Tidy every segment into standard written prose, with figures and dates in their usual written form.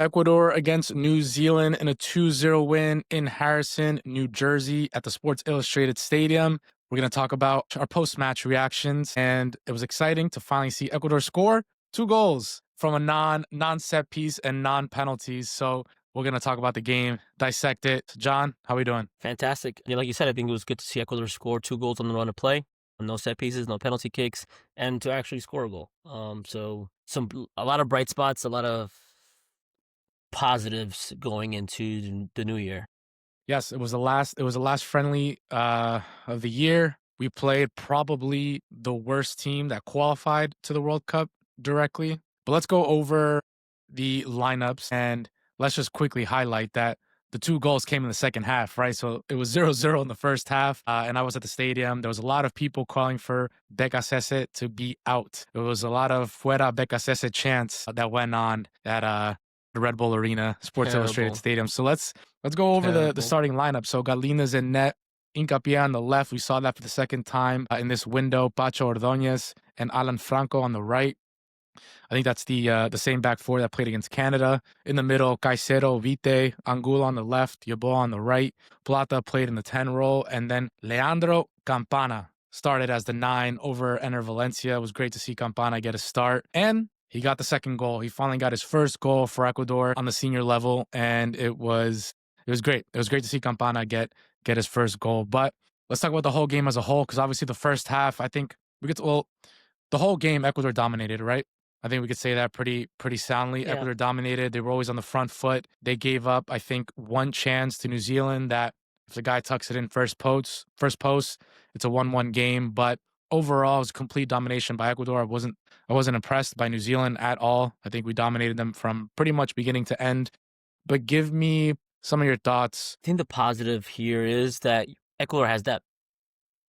Ecuador against New Zealand in a 2-0 win in Harrison, New Jersey at the Sports Illustrated Stadium. We're going to talk about our post-match reactions, and it was exciting to finally see Ecuador score 2 goals from a non-set piece and non-penalties. So we're going to talk about the game, dissect it. John, how are we doing? Fantastic. Yeah, like you said, I think it was good to see Ecuador score 2 goals on the run of play. No set pieces, no penalty kicks, and to actually score a goal. So a lot of bright spots, a lot of positives going into the new year. Yes, it was the last friendly of the year. We played probably the worst team that qualified to the World Cup directly. But let's go over the lineups, and let's just quickly highlight that the 2 goals came in the second half, right? So it was 0-0 in the first half, and I was at the stadium. There was a lot of people calling for Becasese to be out. There was a lot of Fuera Becasese chants that went on at the Red Bull Arena, Sports Illustrated Stadium. So let's go over the starting lineup. So Galina's in net, Hincapié on the left. We saw that for the second time in this window. Pacho Ordóñez and Alan Franco on the right. I think that's the same back four that played against Canada. In the middle, Caicedo, Vite, Angulo on the left, Yeboah on the right. Plata played in the 10 role. And then Leandro Campana started as the 9 over Ener Valencia. It was great to see Campana get a start. And he got the second goal. He finally got his first goal for Ecuador on the senior level. And it was great. It was great to see Campana get his first goal. But let's talk about the whole game as a whole, because obviously the first half, I think the whole game Ecuador dominated, right? I think we could say that pretty soundly. Yeah. Ecuador dominated. They were always on the front foot. They gave up, I think, one chance to New Zealand that if the guy tucks it in first post, it's a 1-1 game. But overall, it was complete domination by Ecuador. I wasn't impressed by New Zealand at all. I think we dominated them from pretty much beginning to end. But give me some of your thoughts. I think the positive here is that Ecuador has depth.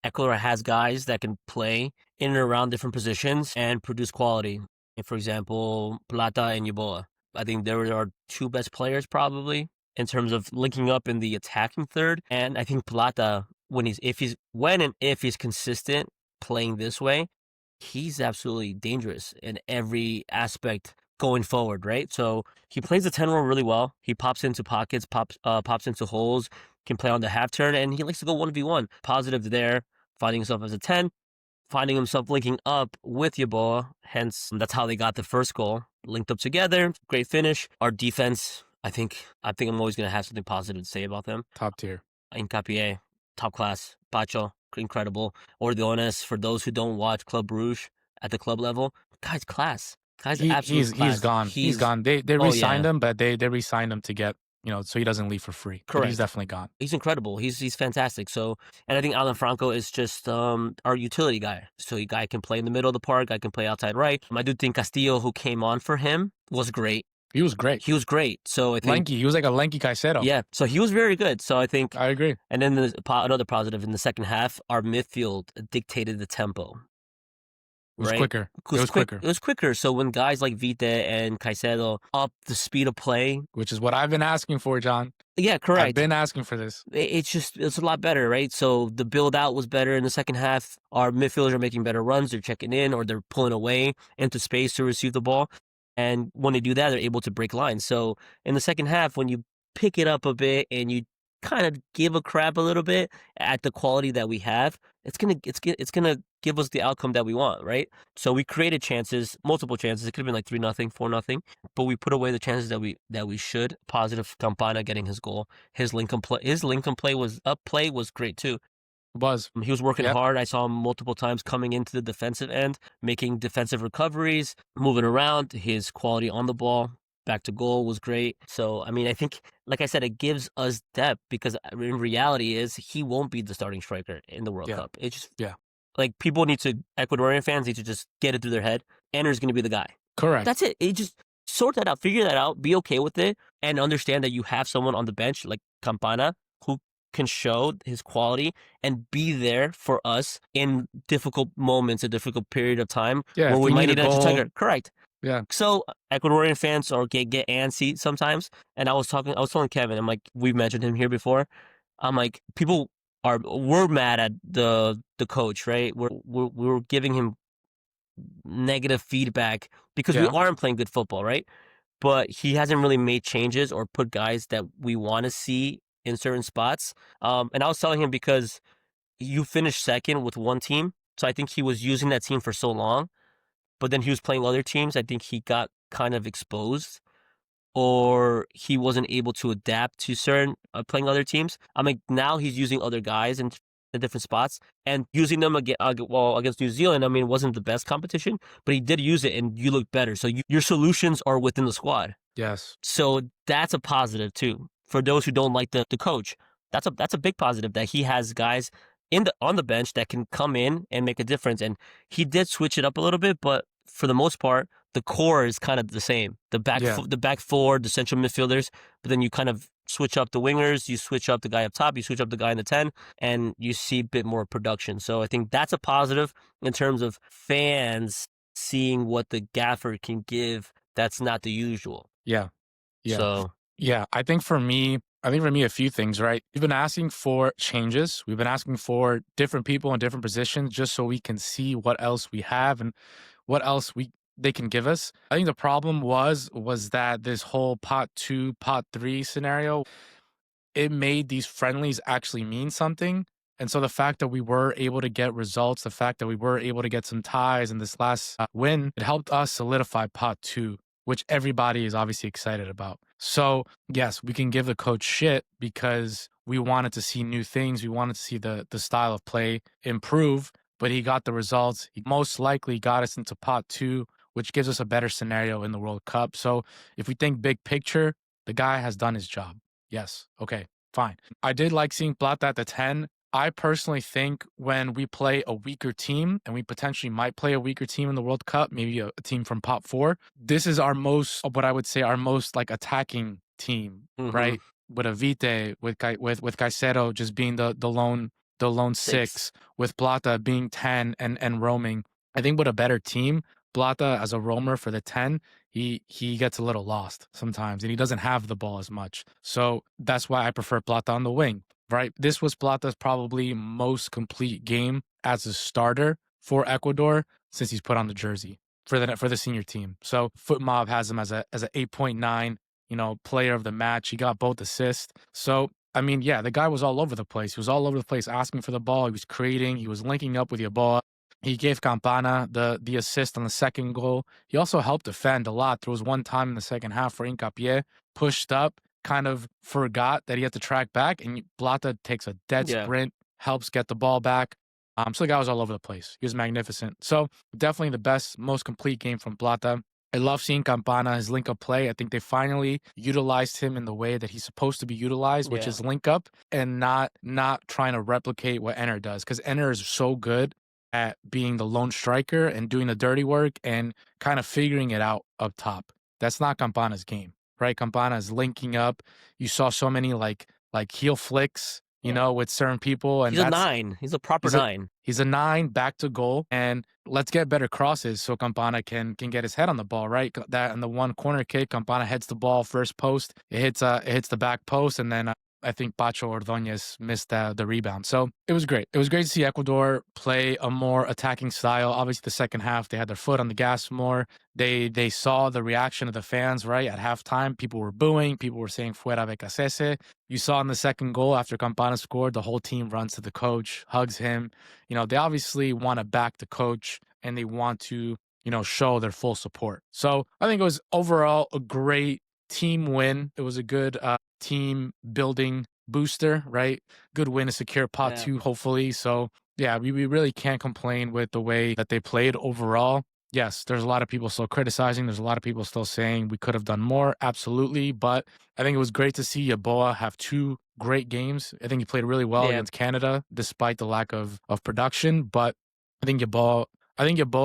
Ecuador has guys that can play in and around different positions and produce quality. For example, Plata and Yeboah. I think there are 2 best players probably in terms of linking up in the attacking third. And I think Plata, if he's consistent playing this way, he's absolutely dangerous in every aspect going forward, right? So he plays the 10 role really well. He pops into pockets, pops into holes, can play on the half turn, and he likes to go 1v1. Positive there, finding himself as a 10. Finding himself linking up with Yeboah, hence that's how they got the first goal. Linked up together, great finish. Our defense, I think I'm always going to have something positive to say about them. Top tier. Hincapié, top class. Pacho, incredible. Ordóñez, for those who don't watch Club Rouge at the club level, guy's class. Guy's absolute class. He's gone. They re-signed him, but they re-signed him to get, so he doesn't leave for free. Correct. But he's definitely gone. He's incredible. He's fantastic. So, and I think Alan Franco is just our utility guy. So a guy can play in the middle of the park. Guy can play outside right. I do think Castillo, who came on for him, was great. He was great. So I think lanky. He was like a lanky Caicedo. Yeah. So he was very good. So I think I agree. And then another positive in the second half, our midfield dictated the tempo. It was quicker. It was quicker. So when guys like Vite and Caicedo up the speed of play, which is what I've been asking for, John. Yeah, correct. I've been asking for this. It's a lot better, right? So the build out was better in the second half. Our midfielders are making better runs. They're checking in or they're pulling away into space to receive the ball. And when they do that, they're able to break lines. So in the second half, when you pick it up a bit and you kind of give a crap a little bit at the quality that we have, it's gonna give us the outcome that we want, right? So we created chances, multiple chances. It could have been like 3-0, 4-0, but we put away the chances that we should. Positive, Campana getting his goal. His Lincoln play was great too. He was working hard. I saw him multiple times coming into the defensive end, making defensive recoveries, moving around. His quality on the ball, back to goal was great. So, I mean, I think, like I said, it gives us depth because in reality he won't be the starting striker in the World Cup. It's just, like Ecuadorian fans need to just get it through their head. Ener's going to be the guy. Correct. That's it. It just sort that out, figure that out, be okay with it, and understand that you have someone on the bench like Campana who can show his quality and be there for us in difficult moments, a difficult period of time where we might need an extra tiger. Correct. Yeah. So Ecuadorian fans get antsy sometimes, and I was telling Kevin, I'm like, we've mentioned him here before. I'm like, we're mad at the coach, right? We're giving him negative feedback because we aren't playing good football, right? but he hasn't really made changes or put guys that we want to see in certain spots. And I was telling him because you finished second with one team, so I think he was using that team for so long, but then he was playing other teams. I think he got kind of exposed or he wasn't able to adapt to certain playing other teams. I mean, now he's using other guys in the different spots and using them again. Well, against New Zealand, I mean, it wasn't the best competition, but he did use it, and you look better. So your solutions are within the squad. Yes. So that's a positive too. For those who don't like the coach, that's a big positive that he has guys on the bench that can come in and make a difference. And he did switch it up a little bit, but for the most part, the core is kind of the same. Yeah. The back four, the central midfielders, but then you kind of switch up the wingers, you switch up the guy up top, you switch up the guy in the 10, and you see a bit more production. So I think that's a positive in terms of fans seeing what the gaffer can give. That's not the usual. Yeah. Yeah. So Yeah. I think for me, a few things, right? We've been asking for changes. We've been asking for different people in different positions just so we can see what else we have and what else they can give us. I think the problem was that this whole pot two, pot three scenario, it made these friendlies actually mean something. And so the fact that we were able to get results, the fact that we were able to get some ties in this last win, it helped us solidify pot two, which everybody is obviously excited about. So, yes, we can give the coach shit because we wanted to see new things. We wanted to see the style of play improve, but he got the results. He most likely got us into pot two, which gives us a better scenario in the World Cup. So, if we think big picture, the guy has done his job. Yes. Okay. Fine. I did like seeing Plata at the 10. I personally think when we play a weaker team, and we potentially might play a weaker team in the World Cup, maybe a team from pot four, this is our most, what I would say, our most like attacking team, mhm, right? With Avite, with Caicedo just being the lone six. six, with Plata being 10 and roaming. I think with a better team, Plata as a roamer for the 10, he gets a little lost sometimes and he doesn't have the ball as much. So that's why I prefer Plata on the wing, right? This was Plata's probably most complete game as a starter for Ecuador since he's put on the jersey for the senior team. So Foot Mob has him as a 8.9, player of the match. He got both assists. So I mean, yeah, the guy was all over the place. He was all over the place asking for the ball. He was creating. He was linking up with Yeboah. He gave Campana the assist on the second goal. He also helped defend a lot. There was one time in the second half where Hincapié pushed up, kind of forgot that he had to track back, and Plata takes a dead Yeah, sprint, helps get the ball back. So the guy was all over the place. He was magnificent. So definitely the best, most complete game from Plata. I love seeing Campana, his link up play. I think they finally utilized him in the way that he's supposed to be utilized, which yeah, is link up and not trying to replicate what Enner does. Because Enner is so good at being the lone striker and doing the dirty work and kind of figuring it out up top. That's not Campana's game, right? Campana is linking up. You saw so many like heel flicks, yeah. with certain people, and He's a that's 9. He's a proper he's a 9. he's a 9 back to goal, and let's get better crosses so Campana can get his head on the ball, right? That and the one corner kick, Campana heads the ball first post. It hits the back post, and then I think Pacho Ordonez missed the rebound. So it was great. It was great to see Ecuador play a more attacking style. Obviously, the second half they had their foot on the gas more. They saw the reaction of the fans, right? At halftime, people were booing, people were saying "Fuera Becasese." You saw in the second goal after Campana scored, the whole team runs to the coach, hugs him. They obviously want to back the coach and they want to, show their full support. So I think it was overall a great team win. It was a good team building booster, right? Good win to secure pot Yeah, two, hopefully. So yeah, we really can't complain with the way that they played overall. Yes, there's a lot of people still criticizing. There's a lot of people still saying we could have done more. Absolutely. But I think it was great to see Yeboah have two great games. I think he played really well yeah, against Canada, despite the lack of production. But I think Yeboah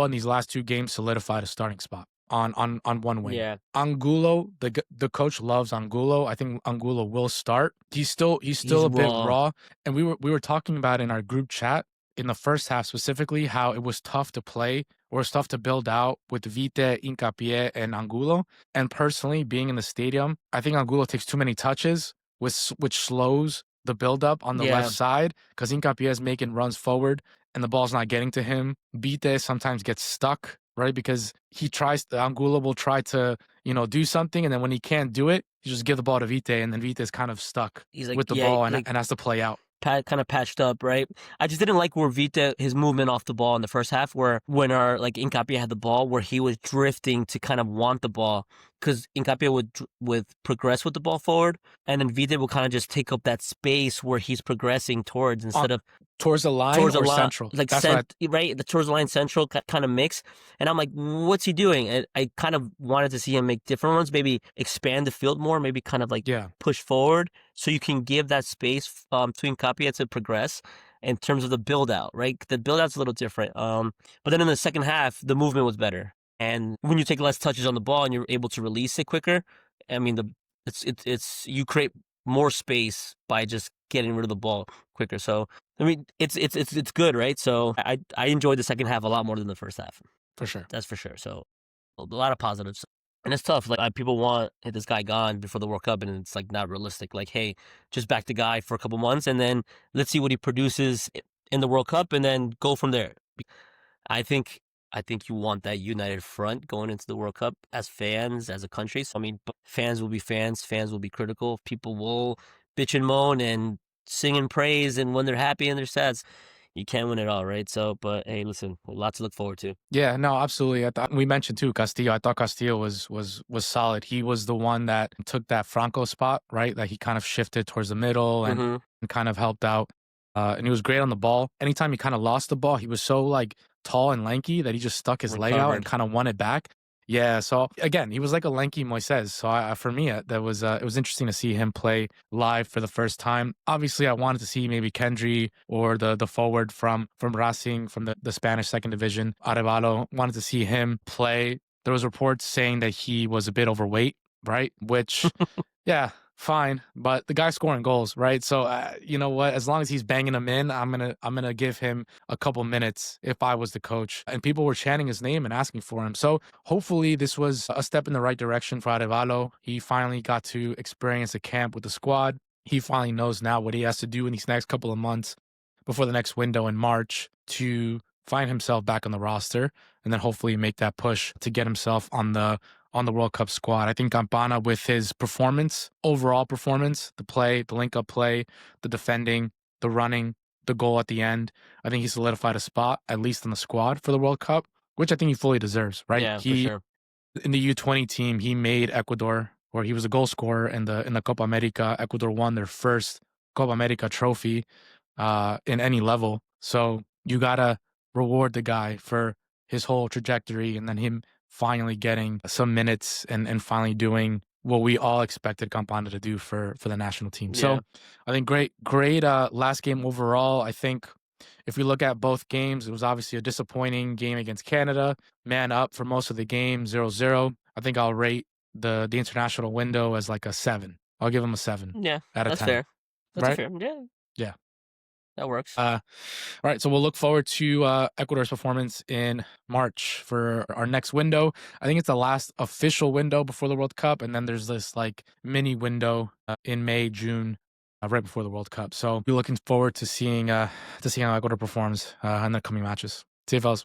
in these last two games solidified a starting spot on one wing. yeah. Angulo, the coach loves Angulo. I think Angulo will start. He's still He's a bit raw. raw, and we were talking about in our group chat in the first half specifically how it was tough to play or it's tough to build out with Vite, Hincapié, and Angulo. And personally, being in the stadium, I think Angulo takes too many touches, which slows the buildup on the left Yeah, side because Hincapié is making runs forward and the ball's not getting to him. Vite sometimes gets stuck right? Because Angulo will try to, do something, and then when he can't do it, he just give the ball to Vite, and then Vite is kind of stuck He's like, with the yeah, ball and like has to play out. kind of patched up, right? I just didn't like where Vita his movement off the ball in the first half, where when our like Incapia had the ball, where he was drifting to kind of want the ball, because Incapia would progress with the ball forward, and then Vita will kind of just take up that space where he's progressing towards On instead of towards the line towards a or lot central. like That's what right the towards the line central kind of mix, and I'm like, what's he doing? And I kind of wanted to see him make different runs, maybe expand the field more, maybe kind of like yeah, push forward so you can give that space to Incapia to progress in terms of the build out, right? The build out's a little different, but then in the second half the movement was better, and when you take less touches on the ball and you're able to release it quicker, I mean, it's you create more space by just getting rid of the ball quicker. So I mean, it's good, right? So I enjoyed the second half a lot more than the first half. for sure. That's for sure. So a lot of positives, and it's tough. Like people want this guy gone before the World Cup, and it's like not realistic. Like, hey, just back the guy for a couple months, and then let's see what he produces in the World Cup, and then go from there. I think I think you want that united front going into the World Cup as fans, as a country. So I mean, fans will be fans. Fans will be critical. People will bitch and moan and sing and praise, and when they're happy and they're sad, you can't win it all, right? So, but hey, listen, a lot to look forward to. Yeah, no, absolutely. I thought we mentioned too Castillo. I thought Castillo was solid. He was the one that took that Franco spot, right? That he kind of shifted towards the middle Mm-hmm. and kind of helped out. And he was great on the ball. Anytime he kind of lost the ball, he was so like tall and lanky that he just stuck his leg out and Recovered. kind of won it back. Yeah, so again, he was like a lanky Moises. So for me, that was it was interesting to see him play live for the first time. Obviously, I wanted to see maybe Kendry or the forward from Racing from the Spanish second division, Arevalo. Wanted to see him play. There was reports saying that he was a bit overweight, right? Which yeah, fine, but the guy's scoring goals, right? So you know what? As long as he's banging them in, I'm gonna give him a couple minutes if I was the coach. And people were chanting his name and asking for him. So hopefully this was a step in the right direction for Arevalo. He finally got to experience a camp with the squad. He finally knows now what he has to do in these next couple of months before the next window in March to find himself back on the roster and then hopefully make that push to get himself on the World Cup squad. I think Campana, with his performance, overall performance, the play, the link up play, the defending, the running, the goal at the end, I think he solidified a spot, at least in the squad for the World Cup, which I think he fully deserves, right? Yeah, for He, sure. in the U20 team, he made Ecuador, where he was a goal scorer in the Copa America. Ecuador won their first Copa America trophy in any level. So you gotta reward the guy for his whole trajectory and then him finally getting some minutes and finally doing what we all expected Campana to do for the national team. Yeah. So I think great last game overall. I think if we look at both games, it was obviously a disappointing game against Canada. Man up for most of the game, 0-0. I think I'll rate the international window as like a 7. I'll give him a 7 Yeah, out of that's 10, fair. That's a right? fair. Yeah, Yeah. that works. All right, so we'll look forward to Ecuador's performance in March for our next window. I think it's the last official window before the World Cup, and then there's this like mini window in May, June, right before the World Cup. So we're looking forward to seeing how Ecuador performs in the coming matches. See you, fellas.